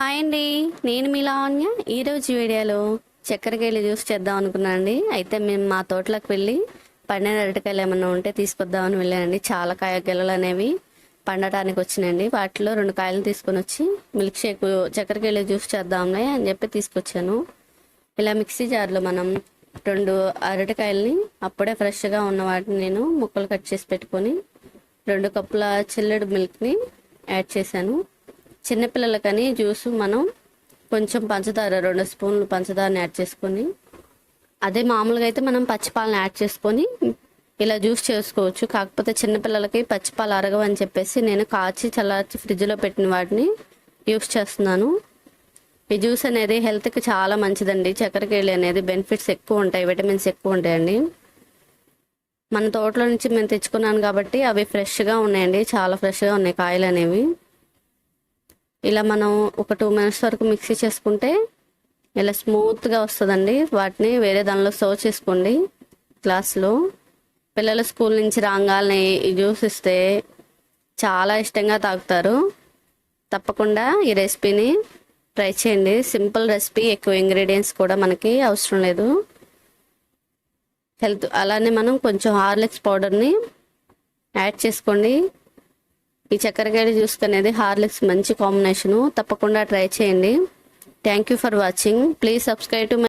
Hi అండి, నేను మీ లావణ్య. ఈరోజు వీడియోలో చక్కెరకేళి జ్యూస్ చేద్దాం అనుకున్నాను అండి. అయితే మేము మా తోటలోకి వెళ్ళి పండిన అరటికాయలు ఏమన్నా ఉంటే తీసుకొద్దామని వెళ్ళానండి. చాలా గెలలు అనేవి పండటానికి వచ్చినాయండి. వాటిలో 2 కాయలు తీసుకొని వచ్చి మిల్క్ షేక్ చక్కెరకేళి జ్యూస్ చేద్దాంలే అని చెప్పి తీసుకొచ్చాను. ఇలా మిక్సీ జార్లో మనం 2 అరటికాయలని అప్పుడే ఫ్రెష్గా ఉన్న వాటిని నేను ముక్కలు కట్ చేసి పెట్టుకొని 2 కప్పుల చిల్లెడు మిల్క్ని యాడ్ చేశాను. చిన్నపిల్లలకని జ్యూస్ మనం కొంచెం పంచదార 2 స్పూన్లు పంచదారని యాడ్ చేసుకొని, అదే మామూలుగా అయితే మనం పచ్చిపాలను యాడ్ చేసుకొని ఇలా జ్యూస్ చేసుకోవచ్చు. కాకపోతే చిన్నపిల్లలకి పచ్చిపాలు అరగవని చెప్పేసి నేను కాచి చల్లార్చి ఫ్రిడ్జ్లో పెట్టిన వాటిని యూస్ చేస్తున్నాను. ఈ జ్యూస్ అనేది హెల్త్కి చాలా మంచిదండి. చక్కెరకేళి అనేది బెనిఫిట్స్ ఎక్కువ ఉంటాయి, విటమిన్స్ ఎక్కువ ఉంటాయండి. మన తోటలో నుంచి మేము తెచ్చుకున్నాను కాబట్టి అవి ఫ్రెష్గా ఉన్నాయండి, చాలా ఫ్రెష్గా ఉన్నాయి కాయలు అనేవి. ఇలా మనం ఒక 2 మినిట్స్ వరకు మిక్సీ చేసుకుంటే ఇలా స్మూత్గా వస్తుందండి. వాటిని వేరే దానిలో సర్వ్ చేసుకోండి గ్లాస్లో. పిల్లలు స్కూల్ నుంచి రాగానే ఈ జ్యూస్ ఇస్తే చాలా ఇష్టంగా తాగుతారు. తప్పకుండా ఈ రెసిపీని ట్రై చేయండి. సింపుల్ రెసిపీ, ఎక్కువ ఇంగ్రీడియంట్స్ కూడా మనకి అవసరం లేదు. అలానే మనం కొంచెం హార్లిక్స్ పౌడర్ని యాడ్ చేసుకోండి. ఈ చక్కెరకేళి జ్యూస్ అనేది హార్లిక్స్ మంచి కాంబినేషను. తప్పకుండా ట్రై చేయండి. Thank you for watching. Please subscribe to my